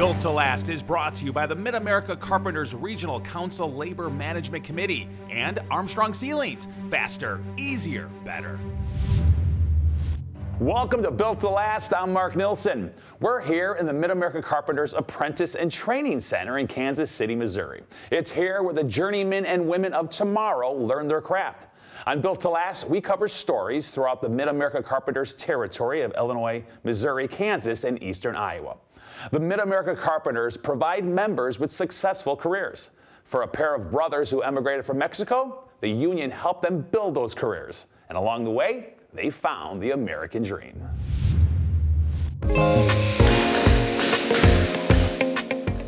Built to Last is brought to you by the Mid-America Carpenters Regional Council Labor Management Committee and Armstrong Ceilings. Faster, easier, better. Welcome to Built to Last. I'm Mark Nilsson. We're here in the Mid-America Carpenters Apprentice and Training Center in Kansas City, Missouri. It's here where the journeymen and women of tomorrow learn their craft. On Built to Last, we cover stories throughout the Mid-America Carpenters territory of Illinois, Missouri, Kansas, and eastern Iowa. The Mid-America Carpenters provide members with successful careers. For a pair of brothers who emigrated from Mexico, the Union helped them build those careers. And along the way, they found the American dream.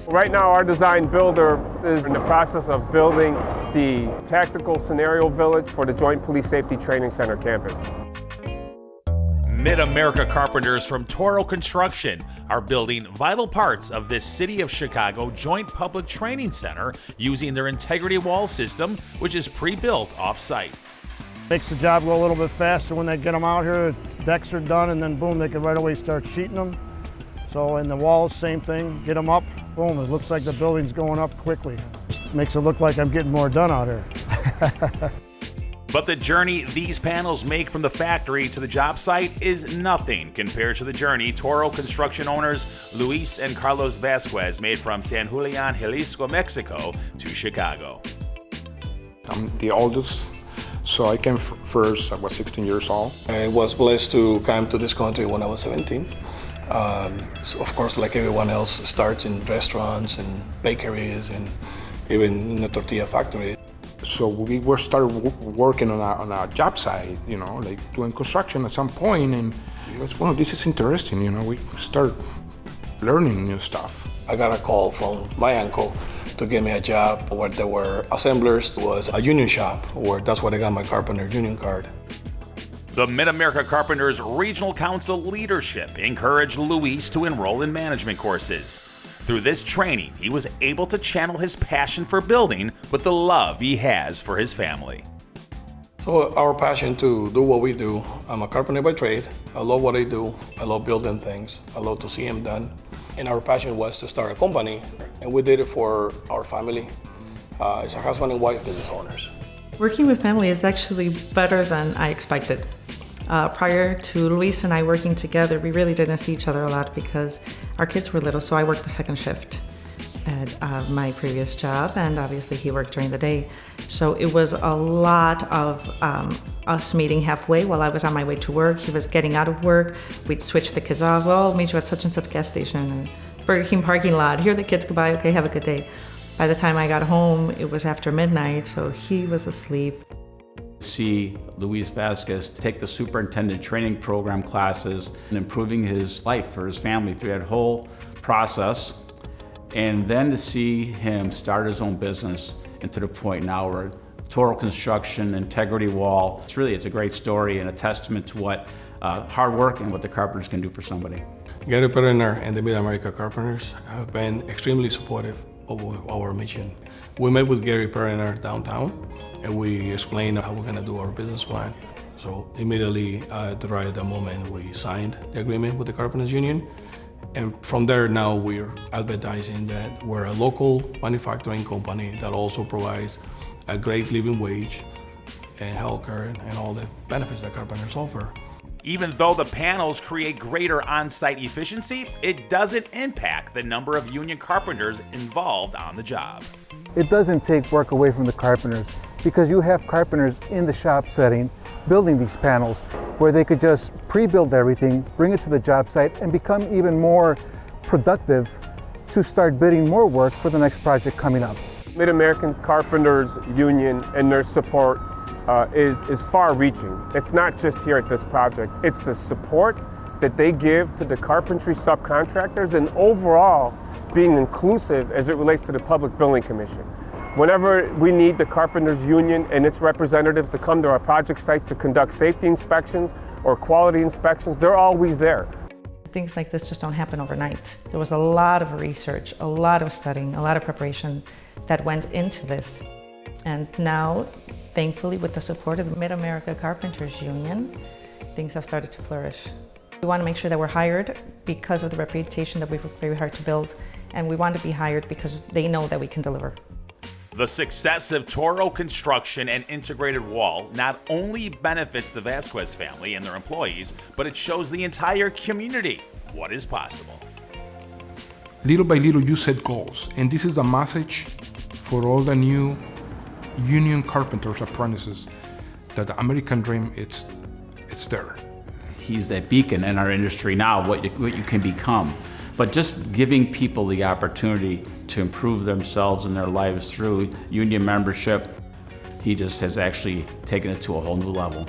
Right now, our design builder is in the process of building the tactical scenario village for the Joint Police Safety Training Center campus. Mid-America Carpenters from Toro Construction are building vital parts of this City of Chicago Joint Public Training Center using their integrity wall system, which is pre-built off-site. Makes the job go a little bit faster when they get them out here. Decks are done, and then boom, they can right away start sheeting them. So in the walls, same thing, get them up, boom, it looks like the building's going up quickly. Makes it look like I'm getting more done out here. But the journey these panels make from the factory to the job site is nothing compared to the journey Toro Construction owners Luis and Carlos Vasquez made from San Julian, Jalisco, Mexico to Chicago. I'm the oldest, so I came first. I was 16 years old. I was blessed to come to this country when I was 17. So of course, like everyone else, starts in restaurants and bakeries and even in a tortilla factory. So we were started working on a job site, you know, like doing construction at some point, and it was, well, this is interesting, you know, we started learning new stuff. I got a call from my uncle to give me a job where there were assemblers. It was a union shop, where that's where I got my Carpenter union card. The Mid-America Carpenters Regional Council leadership encouraged Luis to enroll in management courses. Through this training, he was able to channel his passion for building with the love he has for his family. So our passion to do what we do, I'm a carpenter by trade. I love what I do. I love building things. I love to see them done. And our passion was to start a company, and we did it for our family. It's a husband and wife business owners. Working with family is actually better than I expected. Prior to Luis and I working together, we really didn't see each other a lot because our kids were little, so I worked the second shift at my previous job, and obviously he worked during the day. So it was a lot of us meeting halfway while I was on my way to work. He was getting out of work. We'd switch the kids off. Oh, meet you at such and such gas station or Burger King parking lot. Here are the kids, goodbye, okay, have a good day. By the time I got home, it was after midnight, so he was asleep. See Luis Vasquez take the superintendent training program classes and improving his life for his family through that whole process, and then to see him start his own business and to the point now where Toro Construction, Integrity Wall, it's a great story and a testament to what hard work and what the Carpenters can do for somebody. Gary Perriner and the Mid-America Carpenters have been extremely supportive of our mission. We met with Gary Perriner downtown, and we explained how we're going to do our business plan. So immediately at the right moment, we signed the agreement with the Carpenters Union. And from there now we're advertising that we're a local manufacturing company that also provides a great living wage and healthcare and all the benefits that carpenters offer. Even though the panels create greater on-site efficiency, it doesn't impact the number of union carpenters involved on the job. It doesn't take work away from the carpenters because you have carpenters in the shop setting building these panels where they could just pre-build everything, bring it to the job site, and become even more productive to start bidding more work for the next project coming up. Mid-American Carpenters Union and their support is far-reaching. It's not just here at this project. It's the support that they give to the carpentry subcontractors and overall being inclusive as it relates to the Public Building Commission. Whenever we need the Carpenters Union and its representatives to come to our project sites to conduct safety inspections or quality inspections, they're always there. Things like this just don't happen overnight. There was a lot of research, a lot of studying, a lot of preparation that went into this. And now, thankfully, with the support of the Mid-America Carpenters Union, things have started to flourish. We want to make sure that we're hired because of the reputation that we've worked very hard to build, and we want to be hired because they know that we can deliver. The success of Toro Construction and Integrated Wall not only benefits the Vasquez family and their employees, but it shows the entire community what is possible. Little by little, you set goals, and this is a message for all the new Union Carpenters apprentices that the American dream, it's there. He's that beacon in our industry now, what you can become. But just giving people the opportunity to improve themselves and their lives through union membership, he just has actually taken it to a whole new level.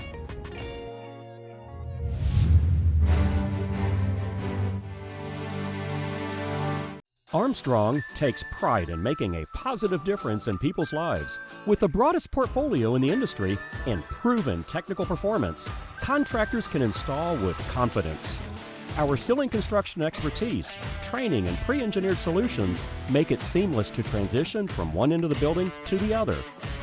Armstrong takes pride in making a positive difference in people's lives. With the broadest portfolio in the industry and proven technical performance, contractors can install with confidence. Our ceiling construction expertise, training, and pre-engineered solutions make it seamless to transition from one end of the building to the other.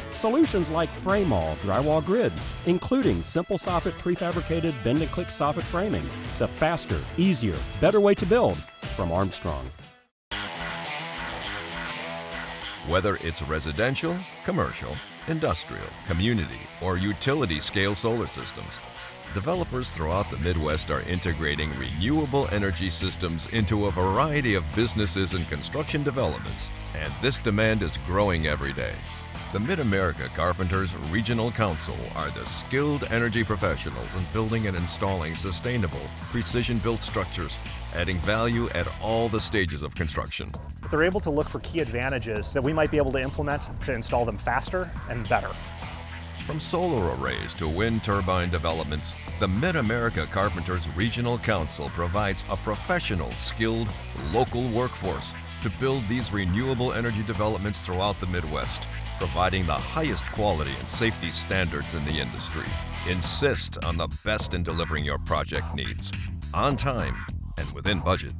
Solutions like Frame-All drywall grid, including simple soffit prefabricated bend and click soffit framing, the faster, easier, better way to build from Armstrong. Whether it's residential, commercial, industrial, community, or utility-scale solar systems, developers throughout the Midwest are integrating renewable energy systems into a variety of businesses and construction developments, and this demand is growing every day. The Mid-America Carpenters Regional Council are the skilled energy professionals in building and installing sustainable, precision-built structures, adding value at all the stages of construction. They're able to look for key advantages that we might be able to implement to install them faster and better. From solar arrays to wind turbine developments, the Mid-America Carpenters Regional Council provides a professional, skilled, local workforce to build these renewable energy developments throughout the Midwest, providing the highest quality and safety standards in the industry. Insist on the best in delivering your project needs, on time and within budget.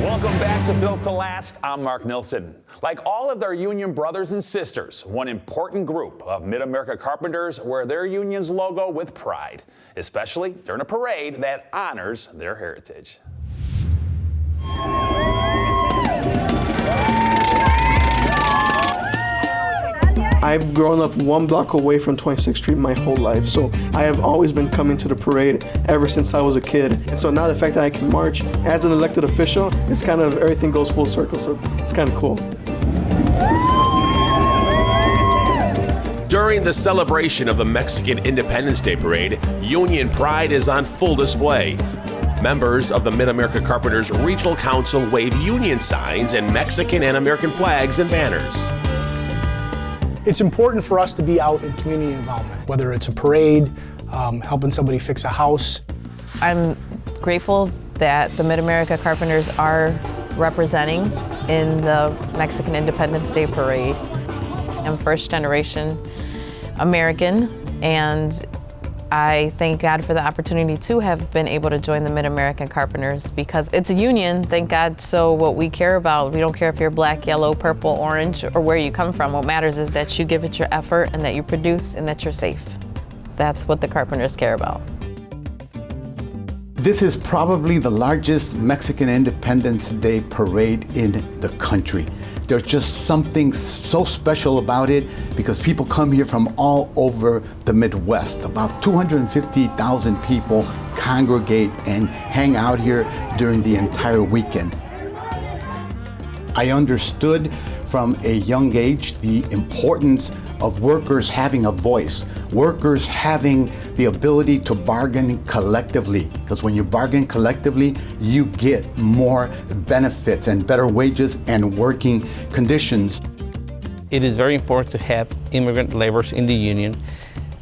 Welcome back to Built to Last. I'm Mark Nilsson. Like all of their union brothers and sisters, one important group of Mid-America Carpenters wear their union's logo with pride, especially during a parade that honors their heritage. I've grown up one block away from 26th Street my whole life, so I have always been coming to the parade ever since I was a kid. And so now the fact that I can march as an elected official, it's kind of, everything goes full circle, so it's kind of cool. During the celebration of the Mexican Independence Day Parade, Union pride is on full display. Members of the Mid-America Carpenters Regional Council wave union signs and Mexican and American flags and banners. It's important for us to be out in community involvement, whether it's a parade, helping somebody fix a house. I'm grateful that the Mid-America Carpenters are representing in the Mexican Independence Day Parade. I'm first generation American, and I thank God for the opportunity to have been able to join the Mid-American Carpenters because it's a union, thank God. So what we care about, we don't care if you're black, yellow, purple, orange, or where you come from. What matters is that you give it your effort and that you produce and that you're safe. That's what the Carpenters care about. This is probably the largest Mexican Independence Day parade in the country. There's just something so special about it because people come here from all over the Midwest. About 250,000 people congregate and hang out here during the entire weekend. I understood from a young age the importance of workers having a voice, workers having the ability to bargain collectively, because when you bargain collectively, you get more benefits and better wages and working conditions. It is very important to have immigrant laborers in the union.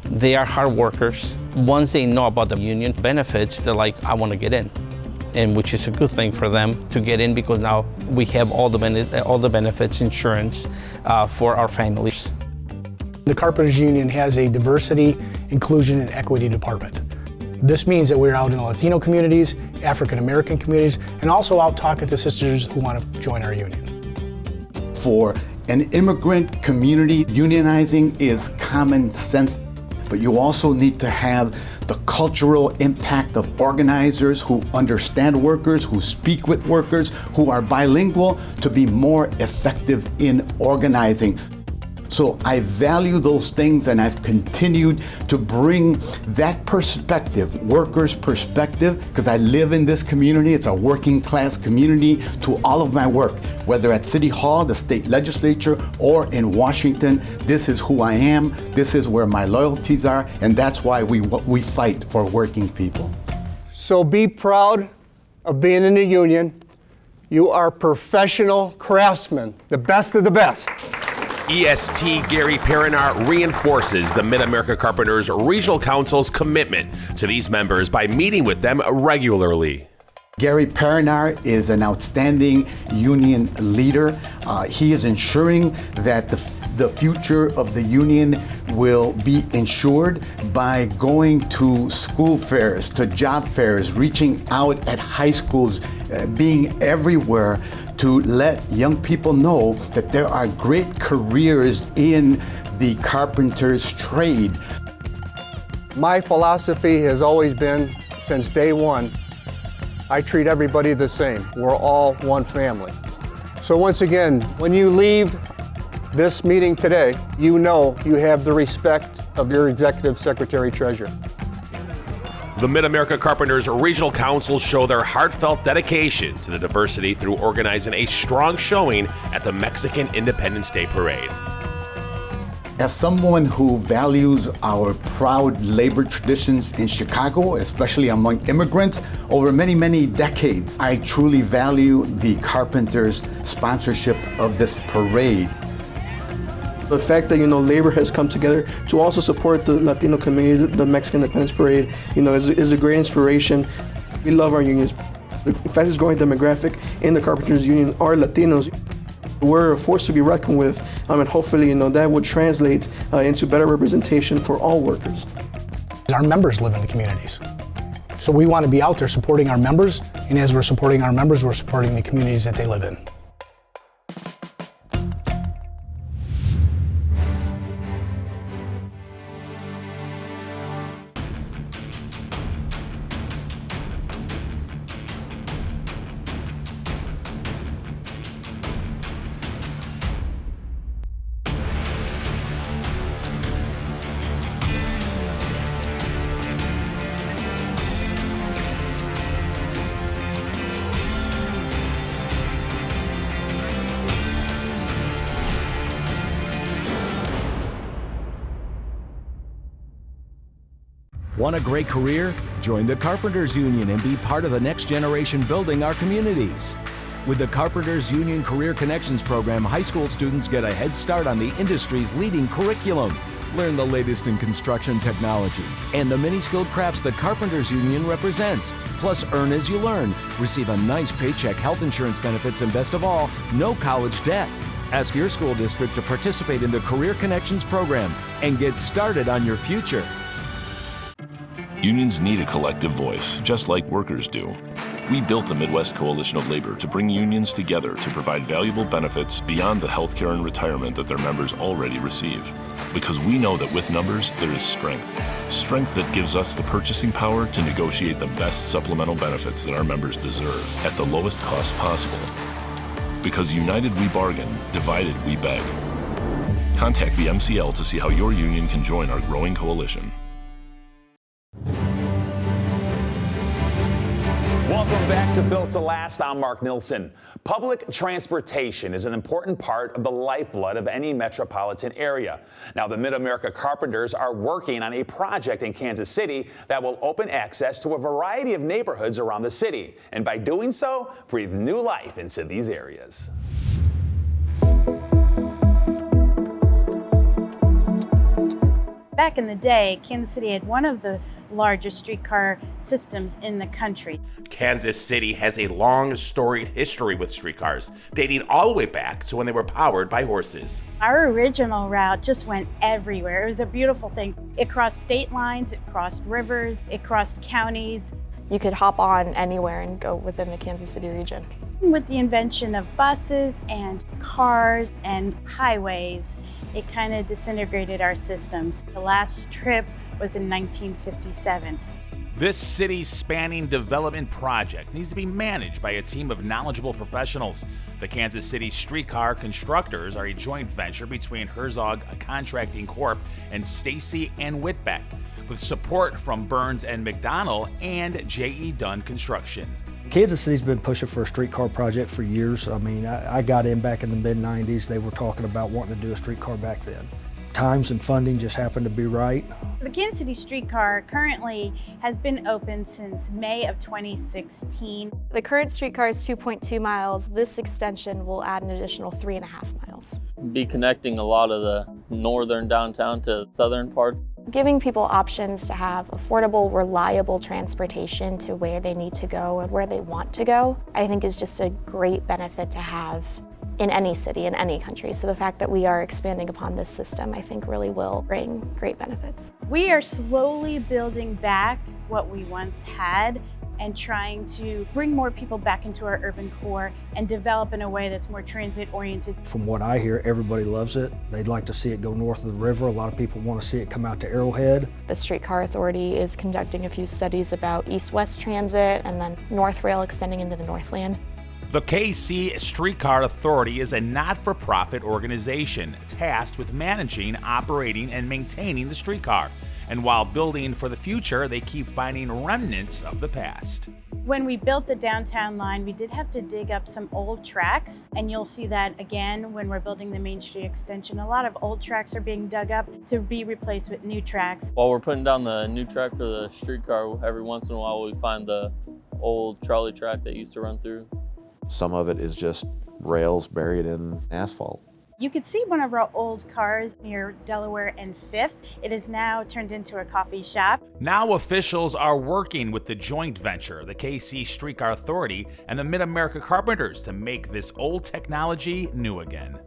They are hard workers. Once they know about the union benefits, they're like, I want to get in. And which is a good thing for them to get in because now we have all the benefits, insurance for our families. The Carpenters Union has a diversity, inclusion, and equity department. This means that we're out in the Latino communities, African American communities, and also out talking to sisters who want to join our union. For an immigrant community, unionizing is common sense. but you also need to have the cultural impact of organizers who understand workers, who speak with workers, who are bilingual, to be more effective in organizing. So I value those things, and I've continued to bring that perspective, workers' perspective, because I live in this community. It's a working class community, to all of my work, whether at City Hall, the state legislature, or in Washington. This is who I am. This is where my loyalties are, and that's why we fight for working people. So be proud of being in the union. You are professional craftsmen, the best of the best. EST Gary Perinar reinforces the Mid-America Carpenters Regional Council's commitment to these members by meeting with them regularly. Gary Perinar is an outstanding union leader. He is ensuring that the future of the union will be ensured by going to school fairs, to job fairs, reaching out at high schools, being everywhere to let young people know that there are great careers in the carpenter's trade. My philosophy has always been, since day one, I treat everybody the same. We're all one family. So once again, when you leave this meeting today, you know you have the respect of your Executive Secretary Treasurer. The Mid-America Carpenters Regional Council show their heartfelt dedication to the diversity through organizing a strong showing at the Mexican Independence Day Parade. As someone who values our proud labor traditions in Chicago, especially among immigrants, over many, many decades, I truly value the Carpenters' sponsorship of this parade. The fact that, labor has come together to also support the Latino community, the Mexican Independence Parade, is a great inspiration. We love our unions. The fastest growing demographic in the Carpenters Union are Latinos. We're a force to be reckoned with, and hopefully, that would translate into better representation for all workers. Our members live in the communities. So we want to be out there supporting our members, and as we're supporting our members, we're supporting the communities that they live in. Want a great career? Join the Carpenters Union and be part of the next generation building our communities. With the Carpenters Union Career Connections program, high school students get a head start on the industry's leading curriculum. Learn the latest in construction technology and the many skilled crafts the Carpenters Union represents. Plus, earn as you learn. Receive a nice paycheck, health insurance benefits, and best of all, no college debt. Ask your school district to participate in the Career Connections program and get started on your future. Unions need a collective voice, just like workers do. We built the Midwest Coalition of Labor to bring unions together to provide valuable benefits beyond the health care and retirement that their members already receive. Because we know that with numbers, there is strength. Strength that gives us the purchasing power to negotiate the best supplemental benefits that our members deserve at the lowest cost possible. Because united we bargain, divided we beg. Contact the MCL to see how your union can join our growing coalition. Welcome back to Built to Last. I'm Mark Nilsson. Public transportation is an important part of the lifeblood of any metropolitan area. Now, the Mid-America Carpenters are working on a project in Kansas City that will open access to a variety of neighborhoods around the city, and by doing so, breathe new life into these areas. Back in the day, Kansas City had one of the largest streetcar systems in the country. Kansas City has a long, storied history with streetcars, dating all the way back to when they were powered by horses. Our original route just went everywhere. It was a beautiful thing. It crossed state lines, it crossed rivers, it crossed counties. You could hop on anywhere and go within the Kansas City region. With the invention of buses and cars and highways, it kind of disintegrated our systems. The last trip was in 1957. This city-spanning development project needs to be managed by a team of knowledgeable professionals. The Kansas City Streetcar Constructors are a joint venture between Herzog Contracting Corp. And Stacy and Whitbeck, with support from Burns and McDonnell and J.E. Dunn Construction. Kansas City's been pushing for a streetcar project for years. I mean, I got in back in the mid-90s. They were talking about wanting to do a streetcar back then. Times and funding just happened to be right. The Kansas City Streetcar currently has been open since May of 2016. The current streetcar is 2.2 miles. This extension will add an additional 3.5 miles. Be connecting a lot of the northern downtown to southern parts. Giving people options to have affordable, reliable transportation to where they need to go and where they want to go, I think is just a great benefit to have in any city, in any country. So the fact that we are expanding upon this system, I think really will bring great benefits. We are slowly building back what we once had and trying to bring more people back into our urban core and develop in a way that's more transit oriented. From what I hear, everybody loves it. They'd like to see it go north of the river. A lot of people want to see it come out to Arrowhead. The Streetcar Authority is conducting a few studies about east-west transit and then North Rail extending into the Northland. The KC Streetcar Authority is a not-for-profit organization tasked with managing, operating, and maintaining the streetcar. And while building for the future, they keep finding remnants of the past. When we built the downtown line, we did have to dig up some old tracks, and you'll see that again when we're building the Main Street extension. A lot of old tracks are being dug up to be replaced with new tracks. While we're putting down the new track for the streetcar, every once in a while we find the old trolley track that used to run through. Some of it is just rails buried in asphalt. You could see one of our old cars near Delaware and 5th. It is now turned into a coffee shop. Now officials are working with the joint venture, the KC Streetcar Authority, and the Mid-America Carpenters to make this old technology new again.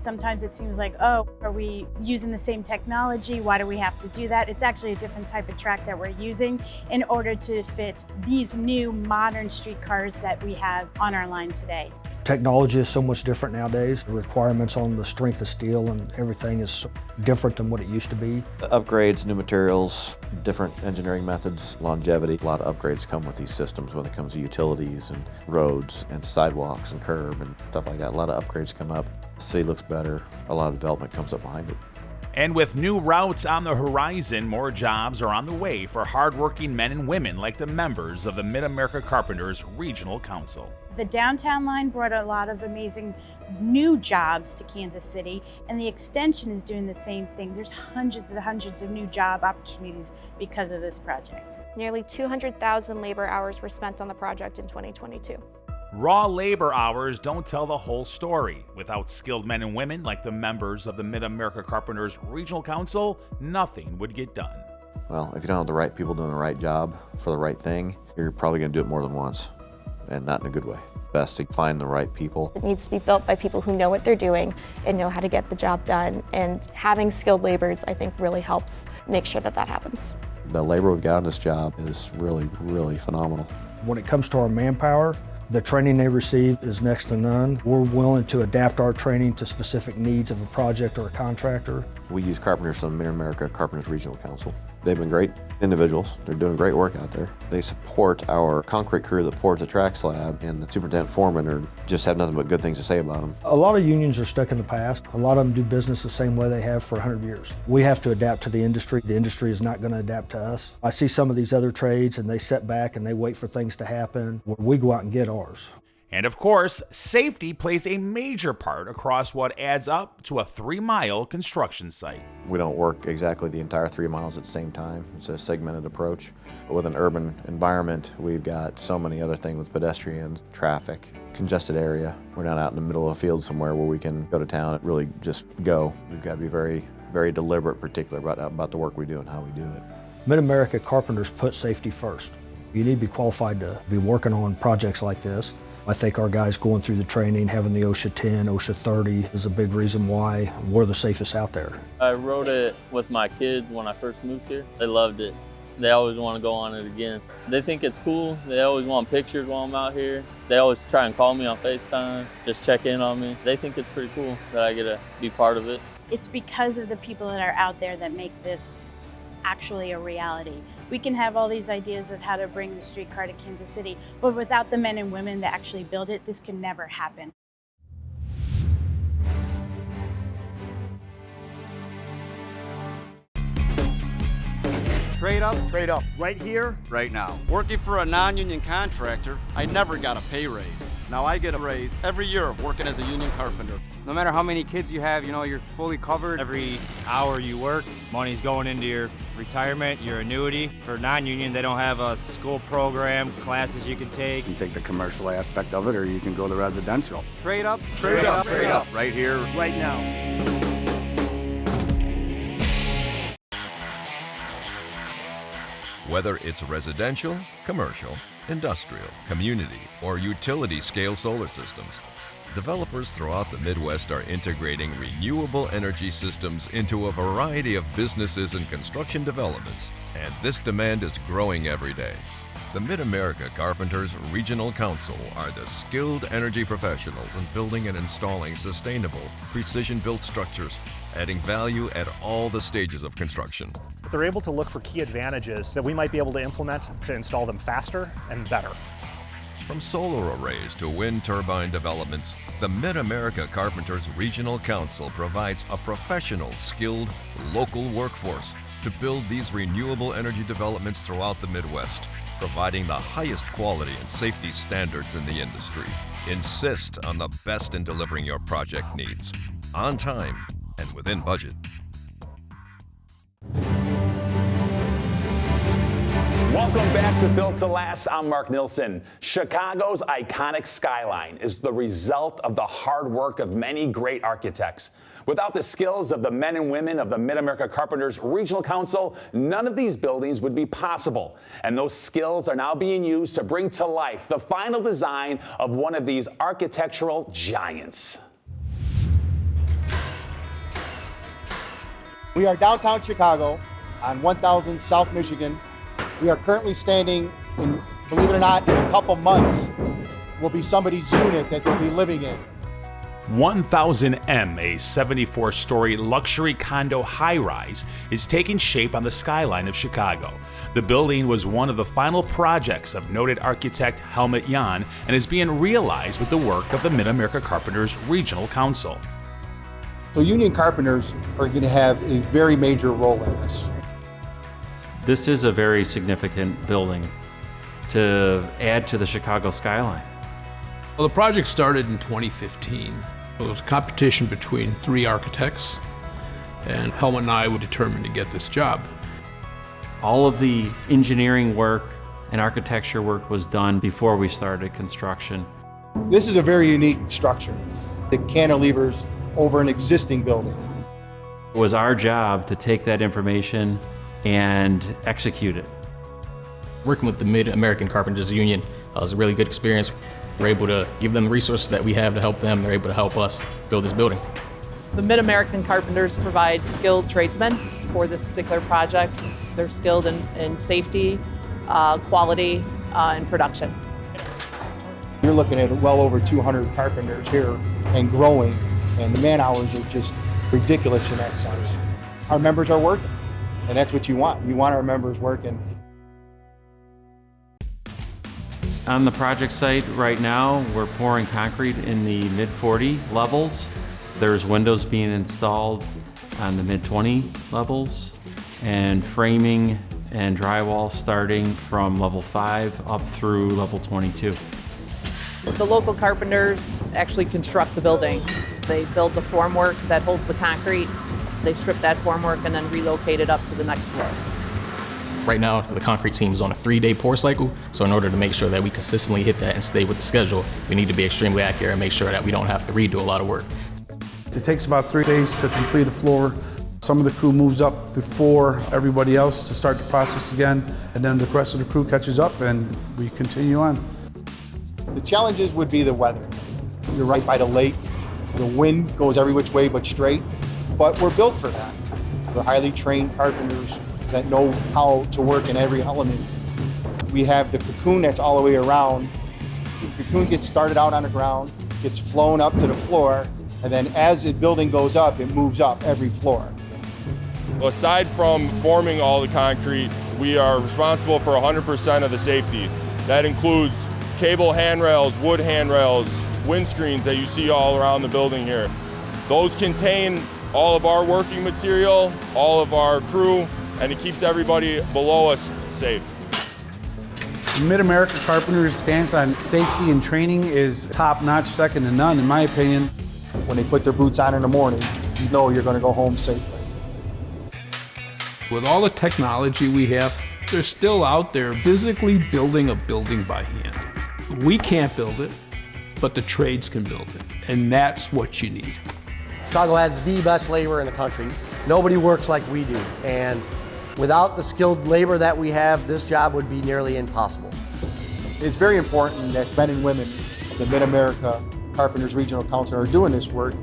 Sometimes it seems like, oh, are we using the same technology? Why do we have to do that? It's actually a different type of track that we're using in order to fit these new modern streetcars that we have on our line today. Technology is so much different nowadays. The requirements on the strength of steel and everything is so different than what it used to be. Upgrades, new materials, different engineering methods, longevity. A lot of upgrades come with these systems when it comes to utilities and roads and sidewalks and curb and stuff like that. A lot of upgrades come up. The city looks better. A lot of development comes up behind it. And with new routes on the horizon, more jobs are on the way for hardworking men and women like the members of the Mid-America Carpenters Regional Council. The downtown line brought a lot of amazing new jobs to Kansas City, and the extension is doing the same thing. There's hundreds and hundreds of new job opportunities because of this project. Nearly 200,000 labor hours were spent on the project in 2022. Raw labor hours don't tell the whole story. Without skilled men and women like the members of the Mid-America Carpenters Regional Council, nothing would get done. Well, if you don't have the right people doing the right job for the right thing, you're probably going to do it more than once, and not in a good way. Best to find the right people. It needs to be built by people who know what they're doing and know how to get the job done, and having skilled laborers, I think, really helps make sure that that happens. The labor we've got on this job is really, really phenomenal. When it comes to our manpower, the training they receive is next to none. We're willing to adapt our training to specific needs of a project or a contractor. We use carpenters from the Mid-America Carpenters Regional Council. They've been great individuals. They're doing great work out there. They support our concrete crew that pours the track slab, and the superintendent foreman just have nothing but good things to say about them. A lot of unions are stuck in the past. A lot of them do business the same way they have for 100 years. We have to adapt to the industry. The industry is not going to adapt to us. I see some of these other trades and they sit back and they wait for things to happen. We go out and get ours. And of course, safety plays a major part across what adds up to a 3-mile construction site. We don't work exactly the entire 3 miles at the same time. It's a segmented approach. With an urban environment, we've got so many other things with pedestrians, traffic, congested area. We're not out in the middle of a field somewhere where we can go to town and really just go. We've got to be very, very deliberate, particular about the work we do and how we do it. Mid-America Carpenters put safety first. You need to be qualified to be working on projects like this. I think our guys going through the training, having the OSHA 10, OSHA 30 is a big reason why we're the safest out there. I rode it with my kids when I first moved here. They loved it. They always want to go on it again. They think it's cool. They always want pictures while I'm out here. They always try and call me on FaceTime, just check in on me. They think it's pretty cool that I get to be part of it. It's because of the people that are out there that make this actually a reality. We can have all these ideas of how to bring the streetcar to Kansas City, but without the men and women that actually build it, this can never happen. Trade up. Trade up. Right here. Right now. Working for a non-union contractor, I never got a pay raise. Now I get a raise every year working as a union carpenter. No matter how many kids you have, you know, you're fully covered. Every hour you work, money's going into your retirement, your annuity. For non-union, they don't have a school program, classes you can take. You can take the commercial aspect of it, or you can go the residential. Trade up. Trade up. Trade up. Right here. Right now. Whether it's residential, commercial, industrial, community, or utility-scale solar systems, developers throughout the Midwest are integrating renewable energy systems into a variety of businesses and construction developments, and this demand is growing every day. The Mid-America Carpenters Regional Council are the skilled energy professionals in building and installing sustainable, precision-built structures, adding value at all the stages of construction. They're able to look for key advantages that we might be able to implement to install them faster and better. From solar arrays to wind turbine developments, the Mid-America Carpenters Regional Council provides a professional, skilled, local workforce to build these renewable energy developments throughout the Midwest, providing the highest quality and safety standards in the industry. Insist on the best in delivering your project needs, on time and within budget. Welcome back to Built to Last. I'm Mark Nilsson. Chicago's iconic skyline is the result of the hard work of many great architects. Without the skills of the men and women of the Mid-America Carpenters Regional Council, none of these buildings would be possible. And those skills are now being used to bring to life the final design of one of these architectural giants. We are downtown Chicago on 1000 South Michigan. We are currently standing in, believe it or not, in a couple months will be somebody's unit that they'll be living in. 1000M, a 74-story luxury condo high-rise, is taking shape on the skyline of Chicago. The building was one of the final projects of noted architect Helmut Jahn and is being realized with the work of the Mid-America Carpenters Regional Council. So Union Carpenters are going to have a very major role in this. This is a very significant building to add to the Chicago skyline. Well, the project started in 2015. It was a competition between 3 architects, and Helmut and I were determined to get this job. All of the engineering work and architecture work was done before we started construction. This is a very unique structure. The cantilevers over an existing building. It was our job to take that information and execute it. Working with the Mid-American Carpenters Union was a really good experience. We're able to give them the resources that we have to help them. They're able to help us build this building. The Mid-American Carpenters provide skilled tradesmen for this particular project. They're skilled in safety, quality, and production. You're looking at well over 200 carpenters here and growing, and the man hours are just ridiculous in that sense. Our members are working, and that's what you want. You want our members working. On the project site right now, we're pouring concrete in the mid-40 levels. There's windows being installed on the mid-20 levels, and framing and drywall starting from level 5 up through level 22. The local carpenters actually construct the building. They build the formwork that holds the concrete. They strip that formwork and then relocate it up to the next floor. Right now, the concrete team is on a 3-day pour cycle, so in order to make sure that we consistently hit that and stay with the schedule, we need to be extremely accurate and make sure that we don't have to redo a lot of work. It takes about 3 days to complete a floor. Some of the crew moves up before everybody else to start the process again, and then the rest of the crew catches up and we continue on. The challenges would be the weather. You're right by the lake. The wind goes every which way but straight, but we're built for that. We're highly trained carpenters that know how to work in every element. We have the cocoon that's all the way around. The cocoon gets started out on the ground, gets flown up to the floor, and then as the building goes up, it moves up every floor. Aside from forming all the concrete, we are responsible for 100% of the safety. That includes cable handrails, wood handrails, windscreens that you see all around the building here. Those contain all of our working material, all of our crew, and it keeps everybody below us safe. Mid-America Carpenters' stance on safety and training is top-notch, second to none, in my opinion. When they put their boots on in the morning, you know you're going to go home safely. With all the technology we have, they're still out there physically building a building by hand. We can't build it, but the trades can build it, and that's what you need. Chicago has the best labor in the country. Nobody works like we do, and without the skilled labor that we have, this job would be nearly impossible. It's very important that men and women of the Mid-America Carpenters Regional Council are doing this work.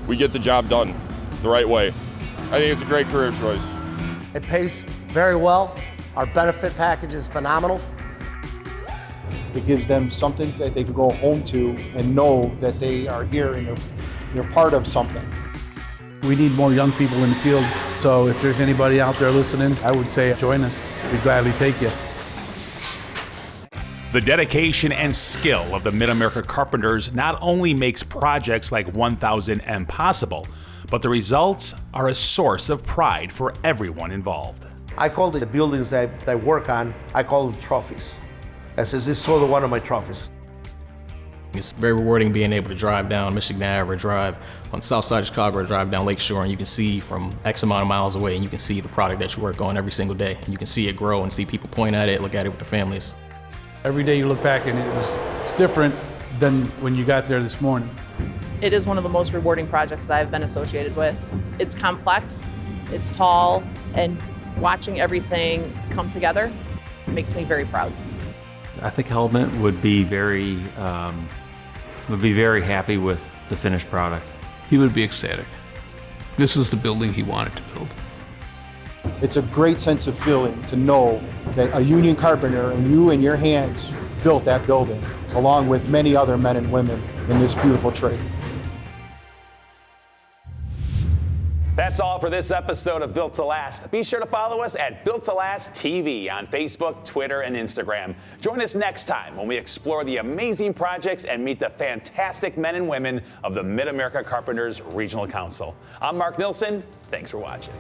We get the job done the right way. I think it's a great career choice. It pays very well. Our benefit package is phenomenal. It gives them something that they can go home to and know that they are here and they're part of something. We need more young people in the field, so if there's anybody out there listening, I would say join us. We'd gladly take you. The dedication and skill of the Mid-America Carpenters not only makes projects like 1000M possible, but the results are a source of pride for everyone involved. I call the buildings that I work on, I call them trophies. I says, this is sort of one of my trophies. It's very rewarding being able to drive down Michigan Ave or drive on the south side of Chicago or drive down Lakeshore, and you can see from X amount of miles away, and you can see the product that you work on every single day. And you can see it grow and see people point at it, look at it with their families. Every day you look back and it's different than when you got there this morning. It is one of the most rewarding projects that I've been associated with. It's complex, it's tall, and watching everything come together makes me very proud. I think Helmut would be very happy with the finished product. He would be ecstatic. This is the building he wanted to build. It's a great sense of feeling to know that a union carpenter and you and your hands built that building, along with many other men and women in this beautiful trade. That's all for this episode of Built to Last. Be sure to follow us at Built to Last TV on Facebook, Twitter, and Instagram. Join us next time when we explore the amazing projects and meet the fantastic men and women of the Mid-America Carpenters Regional Council. I'm Mark Nilsson. Thanks for watching.